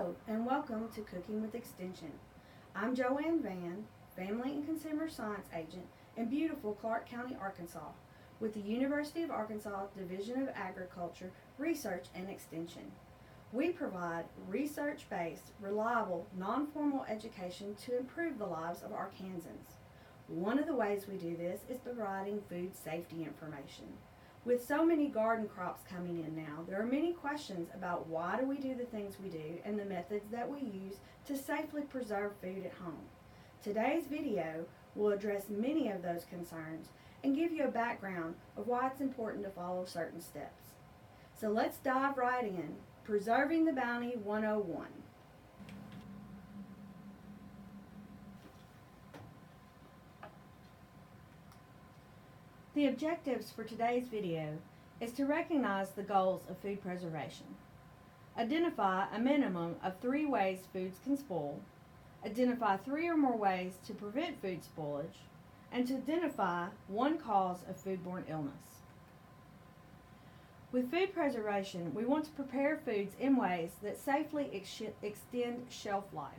Hello, and welcome to Cooking with Extension. I'm Joanne Vann, Family and Consumer Science Agent in beautiful Clark County, Arkansas, with the University of Arkansas Division of Agriculture Research and Extension. We provide research-based, reliable, non-formal education to improve the lives of Arkansans. One of the ways we do this is providing food safety information. With so many garden crops coming in now, there are many questions about why do we do the things we do and the methods that we use to safely preserve food at home. Today's video will address many of those concerns and give you a background of why it's important to follow certain steps. So let's dive right in. Preserving the Bounty 101. The objectives for today's video is to recognize the goals of food preservation, identify a minimum of 3 ways foods can spoil, identify 3 or more ways to prevent food spoilage, and to identify one cause of foodborne illness. With food preservation, we want to prepare foods in ways that safely extend shelf life.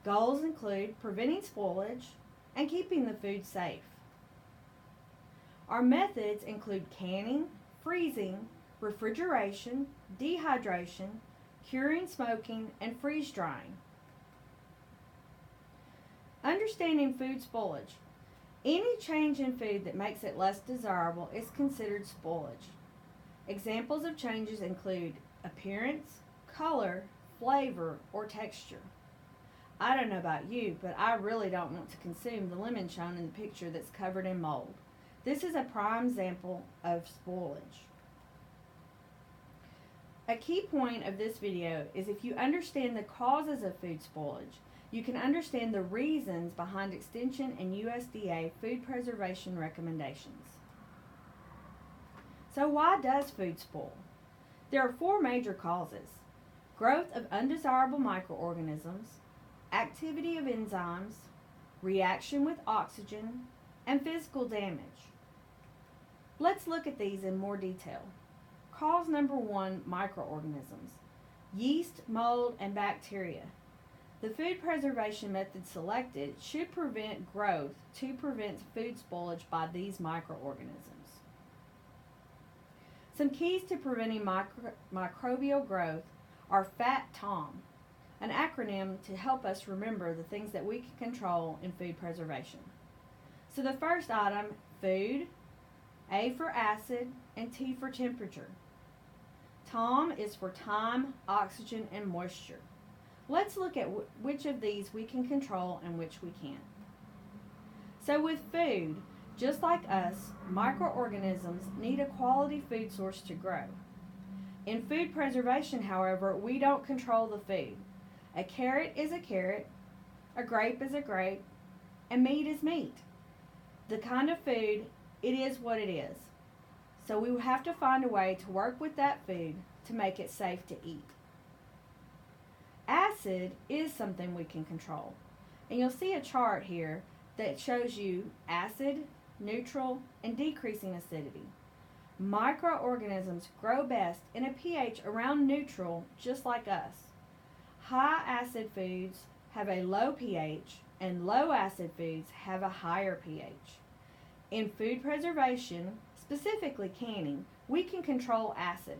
Goals include preventing spoilage and keeping the food safe. Our methods include canning, freezing, refrigeration, dehydration, curing, smoking, and freeze drying. Understanding food spoilage. Any change in food that makes it less desirable is considered spoilage. Examples of changes include appearance, color, flavor, or texture. I don't know about you, but I really don't want to consume the lemon shown in the picture that's covered in mold. This is a prime example of spoilage. A key point of this video is if you understand the causes of food spoilage, you can understand the reasons behind Extension and USDA food preservation recommendations. So why does food spoil? There are 4 major causes: growth of undesirable microorganisms, activity of enzymes, reaction with oxygen, and physical damage. Let's look at these in more detail. Cause number 1, microorganisms: yeast, mold, and bacteria. The food preservation method selected should prevent growth to prevent food spoilage by these microorganisms. Some keys to preventing microbial growth are FAT-TOM, an acronym to help us remember the things that we can control in food preservation. So the first item, food, A for acid, and T for temperature. TOM is for time, oxygen, and moisture. Let's look at which of these we can control and which we can't. So with food, just like us, microorganisms need a quality food source to grow. In food preservation, however, we don't control the food. A carrot is a carrot, a grape is a grape, and meat is meat. The kind of food, it is what it is. So we have to find a way to work with that food to make it safe to eat. Acid is something we can control. And you'll see a chart here that shows you acid, neutral, and decreasing acidity. Microorganisms grow best in a pH around neutral, just like us. High acid foods have a low pH, and low acid foods have a higher pH. In food preservation, specifically canning, we can control acid.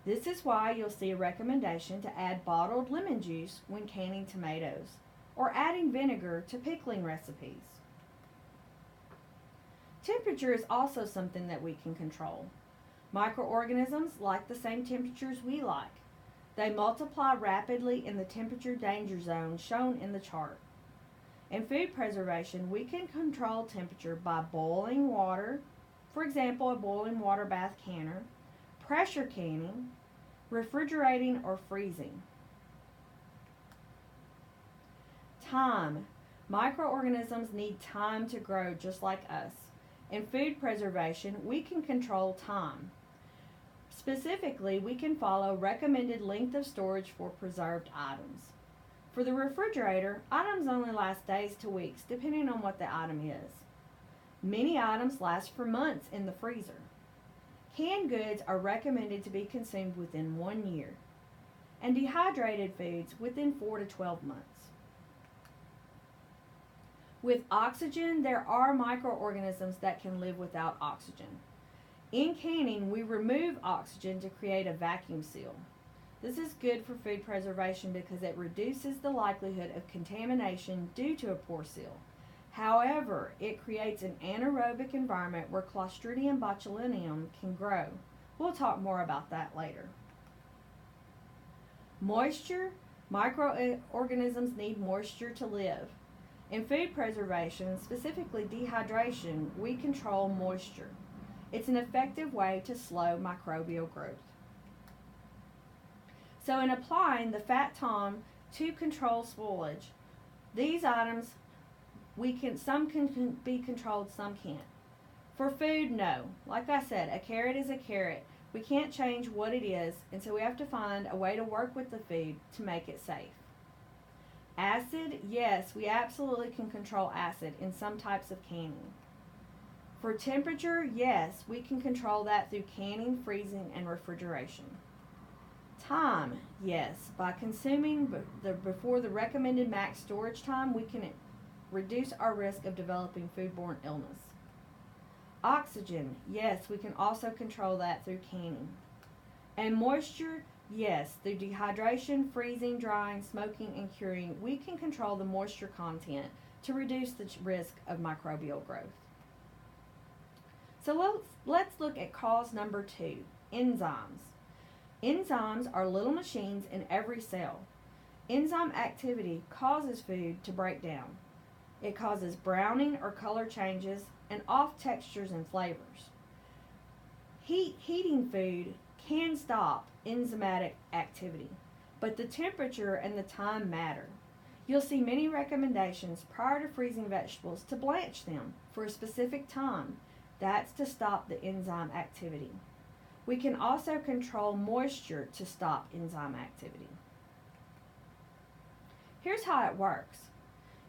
This is why you'll see a recommendation to add bottled lemon juice when canning tomatoes, or adding vinegar to pickling recipes. Temperature is also something that we can control. Microorganisms like the same temperatures we like. They multiply rapidly in the temperature danger zone shown in the chart. In food preservation, we can control temperature by boiling water, for example, a boiling water bath canner, pressure canning, refrigerating, or freezing. Time. Microorganisms need time to grow just like us. In food preservation, we can control time. Specifically, we can follow recommended length of storage for preserved items. For the refrigerator, items only last days to weeks, depending on what the item is. Many items last for months in the freezer. Canned goods are recommended to be consumed within 1 year. and dehydrated foods within 4 to 12 months. With oxygen, there are microorganisms that can live without oxygen. In canning, we remove oxygen to create a vacuum seal. This is good for food preservation because it reduces the likelihood of contamination due to a poor seal. However, it creates an anaerobic environment where Clostridium botulinum can grow. We'll talk more about that later. Moisture. Microorganisms need moisture to live. In food preservation, specifically dehydration, we control moisture. It's an effective way to slow microbial growth. So in applying the fat tom to control spoilage, these items, some can be controlled, some can't. For food, no. Like I said, a carrot is a carrot. We can't change what it is, and so we have to find a way to work with the food to make it safe. Acid, yes, we absolutely can control acid in some types of canning. For temperature, yes, we can control that through canning, freezing, and refrigeration. Time, yes, by consuming before the recommended max storage time, we can reduce our risk of developing foodborne illness. Oxygen, yes, we can also control that through canning. And moisture, yes, through dehydration, freezing, drying, smoking, and curing, we can control the moisture content to reduce the risk of microbial growth. So let's look at cause number 2, enzymes. Enzymes are little machines in every cell. Enzyme activity causes food to break down. It causes browning or color changes and off textures and flavors. Heating food can stop enzymatic activity, but the temperature and the time matter. You'll see many recommendations prior to freezing vegetables to blanch them for a specific time. That's to stop the enzyme activity. We can also control moisture to stop enzyme activity. Here's how it works.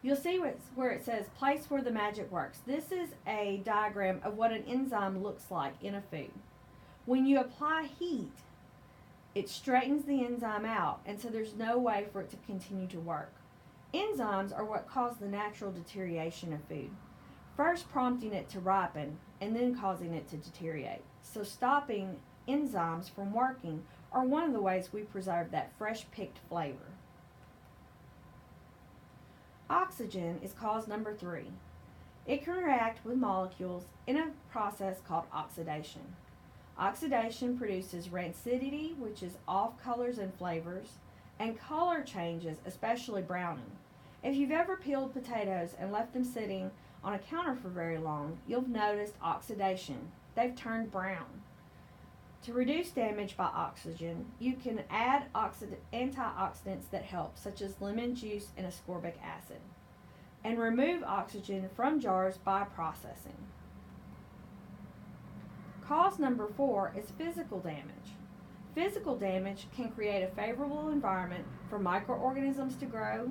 You'll see where it says place where the magic works. This is a diagram of what an enzyme looks like in a food. When you apply heat, it straightens the enzyme out, and so there's no way for it to continue to work. Enzymes are what cause the natural deterioration of food, first prompting it to ripen and then causing it to deteriorate. So stopping enzymes from working are one of the ways we preserve that fresh picked flavor. Oxygen is cause number 3. It can react with molecules in a process called oxidation. Oxidation produces rancidity, which is off colors and flavors, and color changes, especially browning. If you've ever peeled potatoes and left them sitting on a counter for very long, you'll notice oxidation. They've turned brown. To reduce damage by oxygen, you can add antioxidants that help, such as lemon juice and ascorbic acid, and remove oxygen from jars by processing. Cause number 4 is physical damage. Physical damage can create a favorable environment for microorganisms to grow,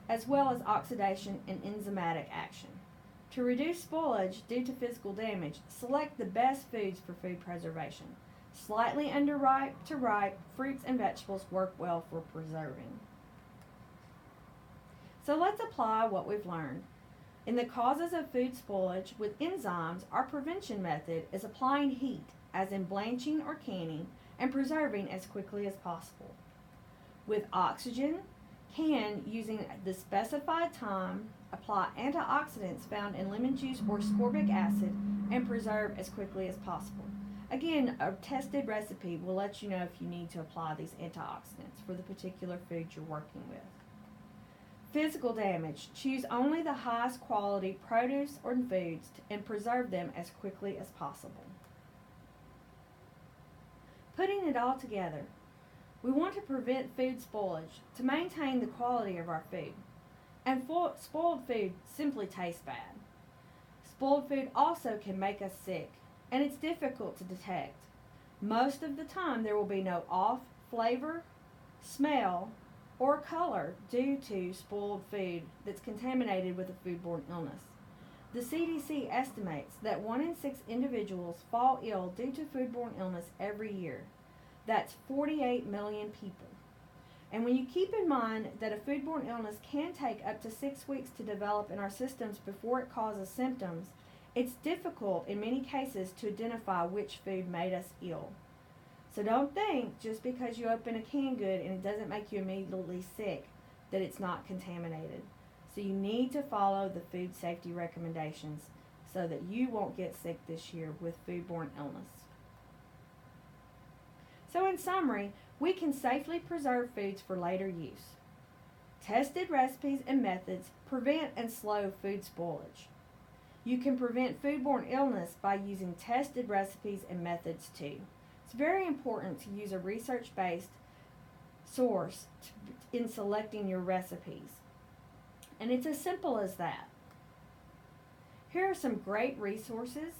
as well as oxidation and enzymatic action. To reduce spoilage due to physical damage, select the best foods for food preservation. Slightly underripe to ripe fruits and vegetables work well for preserving. So let's apply what we've learned. In the causes of food spoilage with enzymes, our prevention method is applying heat, as in blanching or canning, and preserving as quickly as possible. With oxygen, can, using the specified time, apply antioxidants found in lemon juice or ascorbic acid and preserve as quickly as possible. Again, a tested recipe will let you know if you need to apply these antioxidants for the particular food you're working with. Physical damage. Choose only the highest quality produce or foods and preserve them as quickly as possible. Putting it all together, we want to prevent food spoilage to maintain the quality of our food. And spoiled food simply tastes bad. Spoiled food also can make us sick, and it's difficult to detect. Most of the time there will be no off flavor, smell, or color due to spoiled food that's contaminated with a foodborne illness. The CDC estimates that 1 in 6 individuals fall ill due to foodborne illness every year. That's 48 million people. And when you keep in mind that a foodborne illness can take up to 6 weeks to develop in our systems before it causes symptoms, it's difficult in many cases to identify which food made us ill. So don't think just because you open a canned good and it doesn't make you immediately sick that it's not contaminated. So you need to follow the food safety recommendations so that you won't get sick this year with foodborne illness. So in summary, we can safely preserve foods for later use. Tested recipes and methods prevent and slow food spoilage. You can prevent foodborne illness by using tested recipes and methods too. It's very important to use a research-based source in selecting your recipes. And it's as simple as that. Here are some great resources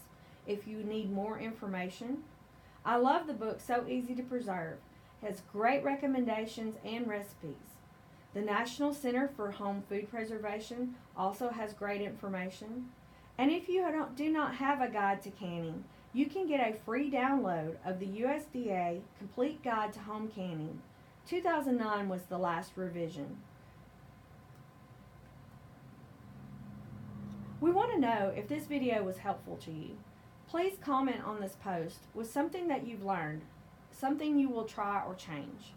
if you need more information. I love the book So Easy to Preserve. It has great recommendations and recipes. The National Center for Home Food Preservation also has great information. And if you do not have a guide to canning, you can get a free download of the USDA Complete Guide to Home Canning. 2009 was the last revision. We want to know if this video was helpful to you. Please comment on this post with something that you've learned, something you will try or change.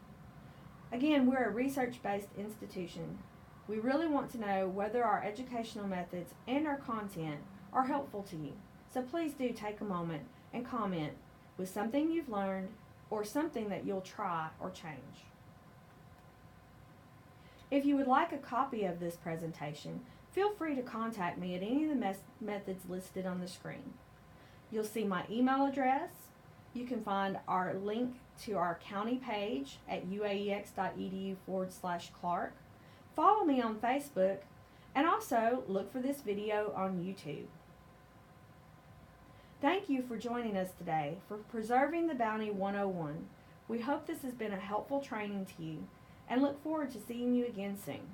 Again, we're a research-based institution. We really want to know whether our educational methods and our content are helpful to you. So please do take a moment and comment with something you've learned or something that you'll try or change. If you would like a copy of this presentation, feel free to contact me at any of the methods listed on the screen. You'll see my email address. You can find our link to our county page at uadex.edu/Clark. Follow me on Facebook, and also look for this video on YouTube. Thank you for joining us today for Preserving the Bounty 101. We hope this has been a helpful training to you and look forward to seeing you again soon.